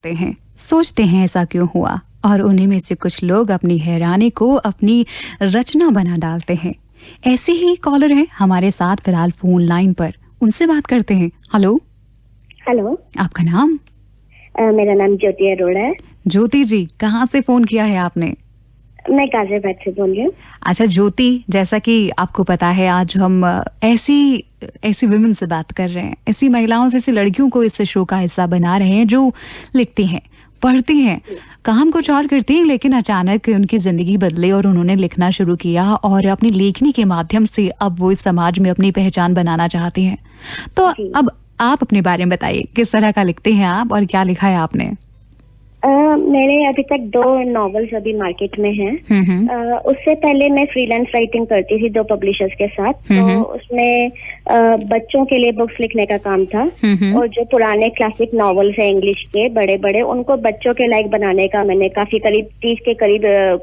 करते हैं, सोचते हैं ऐसा क्यों हुआ, और उन्हीं में से कुछ लोग अपनी हैरानी को अपनी रचना बना डालते हैं। ऐसे ही कॉलर हैं हमारे साथ फिलहाल फोन लाइन पर, उनसे बात करते हैं। हेलो। हेलो। आपका नाम? मेरा नाम ज्योति अरोड़ा है। ज्योति जी, कहाँ से फोन किया है आपने? मैं गाजियाबाद से बोल रही हूँ। अच्छा ज्योति, जैसा कि आपको पता है आज हम ऐसी विमेन से बात कर रहे हैं, ऐसी महिलाओं से, ऐसी लड़कियों को इस शो का हिस्सा बना रहे हैं जो लिखती हैं, पढ़ती हैं, काम कुछ और करती हैं, लेकिन अचानक उनकी जिंदगी बदले और उन्होंने लिखना शुरू किया और अपनी लेखनी के माध्यम से अब वो इस समाज में अपनी पहचान बनाना चाहती हैं। तो अब आप अपने बारे में बताइए, किस तरह का लिखते हैं आप और क्या लिखा है आपने? मेरे अभी तक 2 नॉवेल्स अभी मार्केट में हैं। उससे पहले मैं फ्रीलांस राइटिंग करती थी 2 पब्लिशर्स के साथ। तो उसमें बच्चों के लिए बुक्स लिखने का काम था, और जो पुराने क्लासिक नॉवेल्स हैं इंग्लिश के बड़े बड़े, उनको बच्चों के लायक बनाने का मैंने काफी करीब 30 के करीब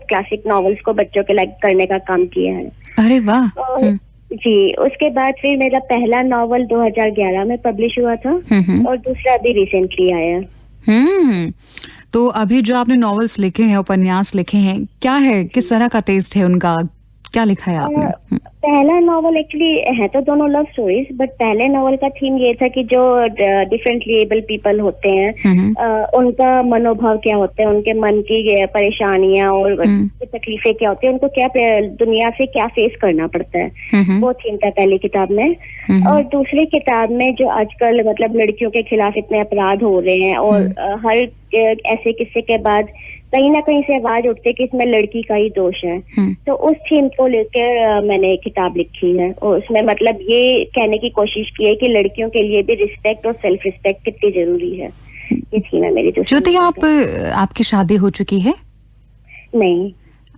क्लासिक नॉवेल्स को बच्चों के लायक करने का काम किया है। अरे वाह। जी, उसके बाद फिर मेरा पहला नॉवल 2011 में पब्लिश हुआ था, और दूसरा अभी रिसेंटली आया। तो अभी जो आपने नॉवेल्स लिखे हैं, उपन्यास लिखे हैं, क्या है, किस तरह का टेस्ट है उनका, क्या लिखा है आपने? पहला नॉवल एक्चुअली है तो दोनों लव स्टोरीज, बट पहले नॉवल का थीम ये था कि जो डिफरेंटली एबल पीपल होते हैं, उनका मनोभाव क्या होता है, उनके मन की परेशानियां और तकलीफें क्या होती है, उनको क्या दुनिया से क्या फेस करना पड़ता है, वो थीम था पहली किताब में। और दूसरी किताब में जो आजकल मतलब लड़कियों के खिलाफ इतने अपराध हो रहे हैं, और हर ऐसे किस्से के बाद कहीं ना कहीं से आवाज उठती है कि इसमें लड़की का ही दोष है। तो उस थीम को लेकर मैंने किताब लिखी है, और उसमें मतलब ये कहने की कोशिश की है कि लड़कियों के लिए भी रिस्पेक्ट और सेल्फ रिस्पेक्ट कितनी जरूरी है। ये थीम है मेरी। ज्योति, आपकी शादी हो चुकी है? नहीं।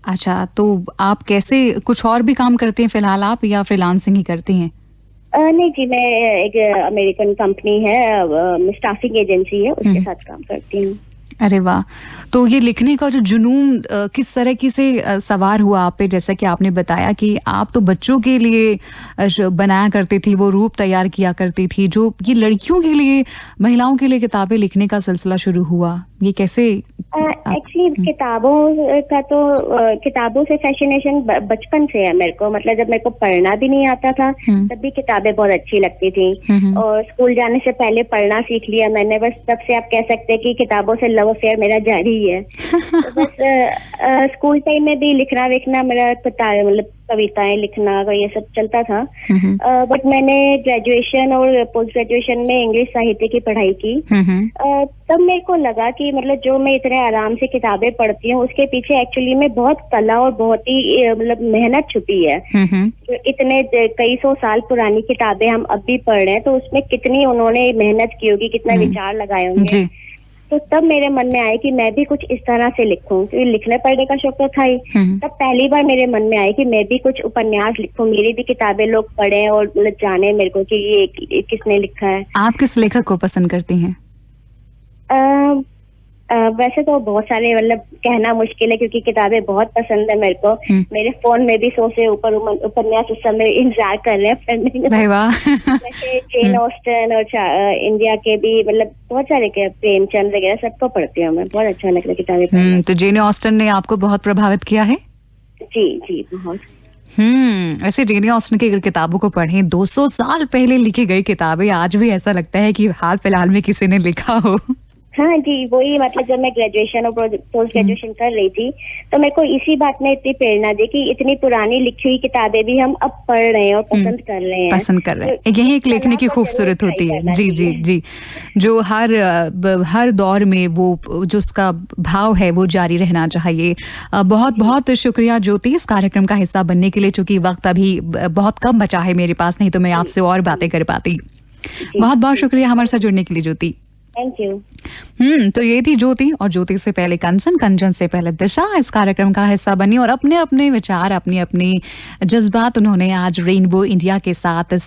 अच्छा, तो आप कैसे, कुछ और भी काम करती हैं फिलहाल आप, या फ्रीलांसिंग ही करती हैं? नहीं जी, मैं एक अमेरिकन कंपनी है, स्टाफिंग एजेंसी है, उसके साथ काम करती हूँ। अरे वाह। तो ये लिखने का जो जुनून किस तरह की से सवार हुआ आप पे? जैसा कि आपने बताया कि आप तो बच्चों के लिए बनाया करती थी, वो रूप तैयार किया करती थी, जो ये लड़कियों के लिए, महिलाओं के लिए किताबें लिखने का सिलसिला शुरू हुआ, ये कैसे? एक्चुअली किताबों से फैसिनेशन बचपन से है मेरे को। मतलब जब मेरे को पढ़ना भी नहीं आता था तब भी किताबें बहुत अच्छी लगती थी, और स्कूल जाने से पहले पढ़ना सीख लिया मैंने। बस तब से आप कह सकते हैं कि किताबों से लव अफेयर मेरा जारी ही है। तो बस स्कूल टाइम में भी लिखना विखना मेरा मतलब कविताएं लिखना ये सब चलता था। बट मैंने ग्रेजुएशन और पोस्ट ग्रेजुएशन में इंग्लिश साहित्य की पढ़ाई की। तब मेरे को लगा कि मतलब जो मैं इतने आराम से किताबें पढ़ती हूँ, उसके पीछे एक्चुअली में बहुत कला और बहुत ही मतलब मेहनत छुपी है। जो इतने कई 100 साल पुरानी किताबें हम अब भी पढ़ रहे हैं, तो उसमें कितनी उन्होंने मेहनत की होगी, कितना विचार लगाए होंगे। तो तब मेरे मन में आया कि मैं भी कुछ इस तरह से लिखूं, क्योंकि लिखने पढ़ने का शौक तो था ही। तब पहली बार मेरे मन में आया कि मैं भी कुछ उपन्यास लिखूं, मेरी भी किताबें लोग पढ़ें और मतलब जाने मेरे को कि ये किसने लिखा है। आप किस लेखक को पसंद करती हैं? वैसे तो बहुत सारे, मतलब कहना मुश्किल है क्योंकि किताबें बहुत पसंद है मेरे को। मेरे फोन में भी 100 से ऊपर उपन्यास उस समय इंतजार कर रहे हैं पढ़ने का। वैसे जेन ऑस्टन और इंडिया के भी मतलब बहुत सारे के, प्रेमचंद वगैरह सबको पढ़ती हूँ मैं। बहुत अच्छा लगता है किताबें पढ़ना। तो जेन ऑस्टन ने आपको बहुत प्रभावित किया है? जी जी, बहुत। ऐसे जेन ऑस्टन की अगर किताबों को पढ़ें, 200 साल पहले लिखी गई किताबें, आज भी ऐसा लगता है कि हाल फिलहाल में किसी ने लिखा हो। हाँ जी, वही मतलब जब मैं ग्रेजुएशन और पोस्ट ग्रेजुएशन कर रही थी तो मेरे को इसी बात ने इतनी प्रेरणा दी कि इतनी पुरानी लिखी हुई किताबें भी हम अब पढ़ रहे हैं और पसंद कर रहे हैं। यही एक लेखनी की खूबसूरत होती है। जी जी जी, जो हर दौर में वो जो उसका भाव है वो जारी रहना चाहिए। बहुत बहुत शुक्रिया ज्योति इस कार्यक्रम का हिस्सा बनने के लिए, चूंकि वक्त अभी बहुत कम बचा है मेरे पास, नहीं तो मैं आपसे और बातें कर पाती। बहुत बहुत शुक्रिया हमारे साथ जुड़ने के लिए ज्योति। Thank you. तो ये थी ज्योति, और ज्योति से पहले कंचन, कंचन से पहले दिशा इस कार्यक्रम का हिस्सा बनी, और अपने अपने विचार, अपनी अपनी जज्बात उन्होंने आज रेनबो इंडिया के साथ